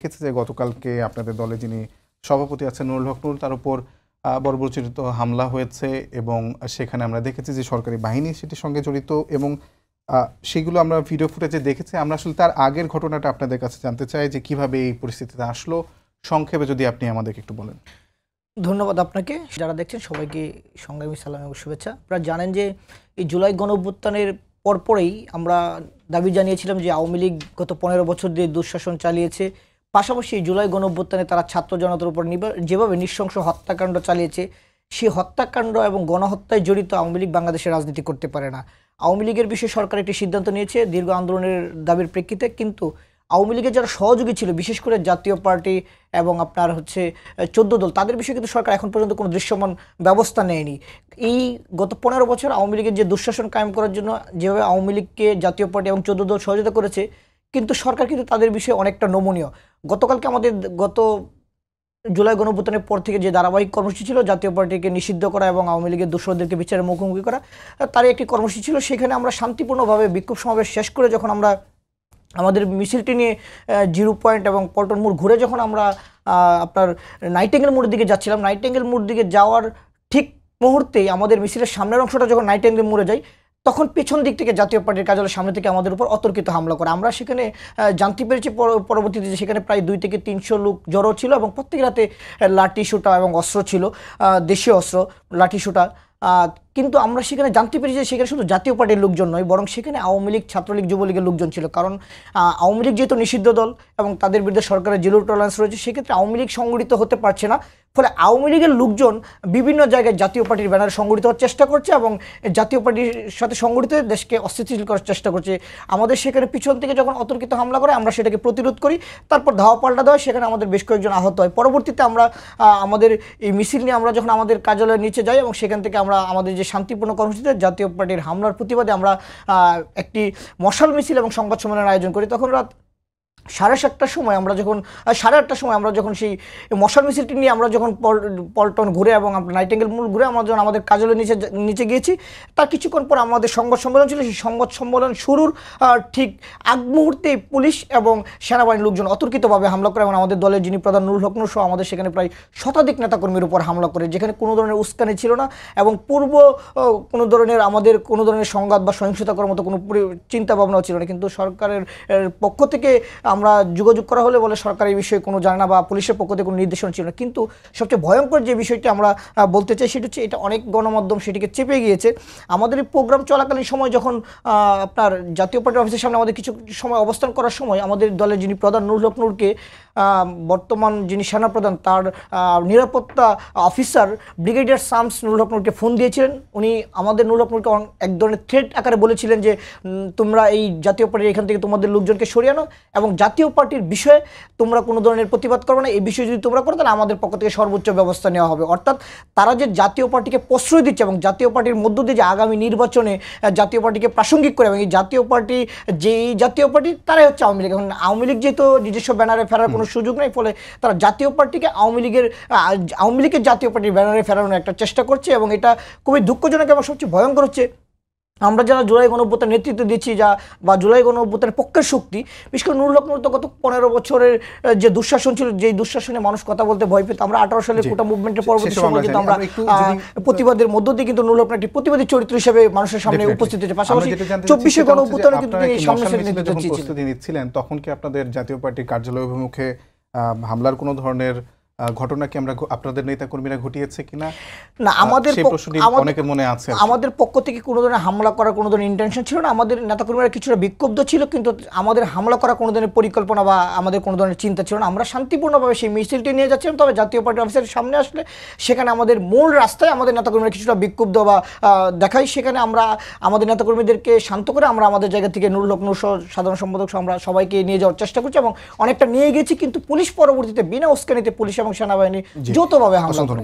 দেখেছি যে গতকালকে আপনাদের দলে যিনি সভাপতি আছেন নুরুল হক নূর, তার উপর বর্বরোচিত হামলা হয়েছে এবং সেখানে আমরা দেখেছি যে সরকারি বাহিনী সেটির সঙ্গে জড়িত এবং সেগুলো আমরা ভিডিও ফুটেজে দেখেছি। আমরা আসলে তার আগের ঘটনাটা আপনাদের কাছে জানতে চাই যে কিভাবে এই পরিস্থিতিতে আসলো, সংক্ষেপে যদি আপনি আমাদেরকে একটু বলেন। ধন্যবাদ আপনাকে। যারা দেখছেন সবাইকে সংগ্রামী সালাম এবং শুভেচ্ছা। আপনারা জানেন যে এই জুলাই গণঅভ্যুত্থানের পরপরেই আমরা দাবি জানিয়েছিলাম যে আওয়ামী লীগ গত 15 বছর দিয়ে দুঃশাসন চালিয়েছে, পাশাপাশি এই জুলাই গণঅভ্যুত্থানে তারা ছাত্র জনতার উপর যেভাবে নৃশংস হত্যাকাণ্ড চালিয়েছে, সেই হত্যাকাণ্ড এবং গণহত্যায় জড়িত আওয়ামী লীগ বাংলাদেশে রাজনীতি করতে পারে না। আওয়ামী লীগের বিষয়ে সরকার একটি সিদ্ধান্ত নিয়েছে দীর্ঘ আন্দোলনের দাবির প্রেক্ষিতে, কিন্তু আওয়ামী লীগের যারা সহযোগী ছিল, বিশেষ করে জাতীয় পার্টি এবং আপনার 14 দল, তাদের বিষয়ে কিন্তু সরকার এখন পর্যন্ত কোনো দৃশ্যমান ব্যবস্থা নেয়নি। এই গত 15 বছর আওয়ামী লীগের যে দুঃশাসন কায়েম করার জন্য যেভাবে আওয়ামী লীগকে জাতীয় পার্টি এবং 14 দল সহযোগিতা করেছে, কিন্তু সরকার কিন্তু তাদের বিষয়ে অনেকটা নমনীয়। গতকালকে আমাদের জুলাই গণঅভ্যুত্থানের পর থেকে যে ধারাবাহিক কর্মসূচি ছিল জাতীয় পার্টিকে নিষিদ্ধ করা এবং আওয়ামী লীগের দোষরদেরকে বিচারের মুখোমুখি করা, তারই একটি কর্মসূচি ছিল। সেখানে আমরা শান্তিপূর্ণভাবে বিক্ষোভ সমাবেশ শেষ করে যখন আমরা আমাদের মিছিলটি নিয়ে 0 পয়েন্ট এবং পল্টন মোড় ঘুরে যখন আমরা আপনার নাইটিঙ্গেল মোড়ের দিকে যাচ্ছিলাম, নাইটিঙ্গেল মোড় দিকে যাওয়ার ঠিক মুহূর্তেই আমাদের মিছিলের সামনের অংশটা যখন নাইটিঙ্গেল মোড়ে যাই, তখন পেছন দিক থেকে জাতীয় পার্টির কার্যালয়ের সামনে থেকে আমাদের উপর অতর্কিত হামলা করে। আমরা সেখানে জানতে পেরেছি পরবর্তীতে যে সেখানে প্রায় 2 থেকে 300 লোক জড়ো ছিল এবং প্রত্যেক রাতে লাঠি সোঁটা এবং অস্ত্র ছিল, দেশীয় অস্ত্র, লাঠি সোঁটা। কিন্তু আমরা সেখানে জানতে পেরেছি যে সেখানে শুধু জাতীয় পার্টির লোকজন নয়, বরং সেখানে আওয়ামী লীগ, ছাত্রলীগ, যুবলীগের লোকজন ছিল। কারণ আওয়ামী লীগ যেহেতু নিষিদ্ধ দল এবং তাদের বিরুদ্ধে সরকারের জিরো টলারেন্স রয়েছে, সেক্ষেত্রে আওয়ামী লীগ সংগঠিত হতে পারছে না। ফলে আওয়ামী লীগের লোকজন বিভিন্ন জায়গায় জাতীয় পার্টির ব্যানারে সংগঠিত হওয়ার চেষ্টা করছে এবং জাতীয় পার্টির সাথে সংগঠিত হয়ে দেশকে অস্থিতিশীল করার চেষ্টা করছে। আমাদের সেখানে পিছন থেকে যখন অতর্কিত হামলা করে, আমরা সেটাকে প্রতিরোধ করি, তারপর ধাওয়া পাল্টা দেওয়া, সেখানে আমাদের বেশ কয়েকজন আহত হয়। পরবর্তীতে আমরা আমাদের এই মিছিল নিয়ে আমরা যখন আমাদের কার্যালয়ের নিচে যাই এবং সেখান থেকে আমরা আমাদের যে শান্তিপূর্ণ কর্মসূচিতে জাতীয় পার্টির হামলার প্রতিবাদে আমরা একটি মশাল মিছিল এবং সংবাদ সম্মেলনের আয়োজন করি, তখন রাত 7:30টার সময় আমরা যখন 8:30টার সময় আমরা যখন সেই মশাল মিছিলটি নিয়ে আমরা যখন পল্টন ঘুরে এবং নাইটিঙ্গেল মোড় ঘুরে আমরা যখন আমাদের কার্যালয়ের নিচে গিয়েছি, তার কিছুক্ষণ পর আমাদের সংবাদ সম্মেলন ছিল। সেই সংবাদ সম্মেলন শুরুর ঠিক আগ মুহূর্তে পুলিশ এবং সেনাবাহিনীর লোকজন অতর্কিতভাবে হামলা করে এবং আমাদের দলের যিনি প্রধান নুরুল হক নূর সহ আমাদের সেখানে প্রায় শতাধিক নেতাকর্মীর উপর হামলা করে, যেখানে কোনো ধরনের উস্কানি ছিল না এবং কোনো ধরনের আমাদের কোনো ধরনের সংঘাত বা সহিংসতা করার মতো কোনো চিন্তা ভাবনাও ছিল না। কিন্তু সরকারের পক্ষ থেকে আমরা যোগাযোগ করা হলে বলে সরকার এই বিষয়ে কোনো জানে না বা পুলিশের পক্ষ থেকে কোনো নির্দেশনা ছিল না। কিন্তু সবচেয়ে ভয়ঙ্কর যে বিষয়টি আমরা বলতে চাই সেটা হচ্ছে, এটা অনেক গণমাধ্যম সেটিকে চেপে গিয়েছে। আমাদের এই প্রোগ্রাম চলাকালীন সময় যখন আপনার জাতীয় পার্টির অফিসের সামনে আমাদের কিছু সময় অবস্থান করার সময় আমাদের দলের যিনি প্রধান নুরুল হক নূরকে বর্তমান যিনি সেনাপ্রধান, তার নিরাপত্তা অফিসার ব্রিগেডিয়ার শামস নুরুল হক নূরকে ফোন দিয়েছিলেন। উনি আমাদের নুরুল হক নূরকে এক ধরনের থ্রেট আকারে বলেছিলেন যে তোমরা এই জাতীয় পার্টির এখান থেকে তোমাদের লোকজনকে সরিয়ে আনো এবং জাতীয় পার্টির বিষয়ে তোমরা কোনো ধরনের প্রতিবাদ করবে না। এই বিষয়ে যদি তোমরা করো তাহলে আমাদের পক্ষ থেকে সর্বোচ্চ ব্যবস্থা নেওয়া হবে। অর্থাৎ তারা যে জাতীয় পার্টিকে প্রশ্রয় দিচ্ছে এবং জাতীয় পার্টির মধ্য দিয়ে যে আগামী নির্বাচনে জাতীয় পার্টিকে প্রাসঙ্গিক করে এবং এই জাতীয় পার্টি তারাই হচ্ছে আওয়ামী লীগ। এখন আওয়ামী লীগ যেহেতু নিজস্ব ব্যানারে ফেরার কোনো সুযোগ নেই, ফলে তারা জাতীয় পার্টিকে আওয়ামী লীগের জাতীয় পার্টির ব্যানারে ফেরানোর একটা চেষ্টা করছে এবং এটা খুবই দুঃখজনক এবং সবচেয়ে ভয়ঙ্কর হচ্ছে, আমরা যারা জুলাই গণঅভ্যুত্থানের নেতৃত্ব দিচ্ছি বা জুলাই গণঅভ্যুত্থানের পক্ষের শক্তি, বিশেষ করে নুরুল হক নূর তো গত 15 বছরের যে দুঃশাসন ছিল, যেই দুঃশাসনে মানুষ কথা বলতে ভয় পেত, আমরা 18 সালের কোটা মুভমেন্টের পরবর্তী সময় কিন্তু আমরা প্রতিবাদের মধ্য দিয়ে কিন্তু নুরুল হক একটি প্রতিবাদী চরিত্র হিসেবে মানুষের সামনে উপস্থিত হয়েছে। পাশাপাশি 24 গণঅভ্যুত্থানে কিন্তু তিনি সামনে প্রস্তুতি নিচ্ছিলেন, তখন কি আপনাদের জাতীয় পার্টির কার্যালয় অভিমুখে হামলার কোনো ধরনের ঘটনা কি আমরা আপনাদের নেতাকর্মীরা ঘটিয়েছে কিনা? না, আমাদের অনেকের মনে আছে আমাদের পক্ষ থেকে কোনো ধরনের হামলা করার কোনো ধরনের ইন্টেনশন ছিল না। আমাদের নেতাকর্মীরা কিছুটা বিক্ষুব্ধ ছিল, কিন্তু আমাদের হামলা করার কোনো ধরনের পরিকল্পনা বা আমাদের কোনো ধরনের চিন্তা ছিল না। আমরা শান্তিপূর্ণভাবে সেই মিছিলটি নিয়ে যাচ্ছিলাম। তবে জাতীয় পার্টি অফিসের সামনে আসলে সেখানে আমাদের মূল রাস্তায় আমাদের নেতাকর্মীরা কিছুটা বিক্ষুব্ধ বা দেখাই, সেখানে আমরা আমাদের নেতাকর্মীদেরকে শান্ত করে আমরা আমাদের জায়গা থেকে নুরুল হক নূর সহ সাধারণ সম্পাদক আমরা সবাইকে নিয়ে যাওয়ার চেষ্টা করছি এবং অনেকটা নিয়ে গেছি। কিন্তু পুলিশ পরবর্তীতে বিনা উস্কানিতে পুলিশ এবং সেনাবাহিনী যৌথভাবে হামলা করে।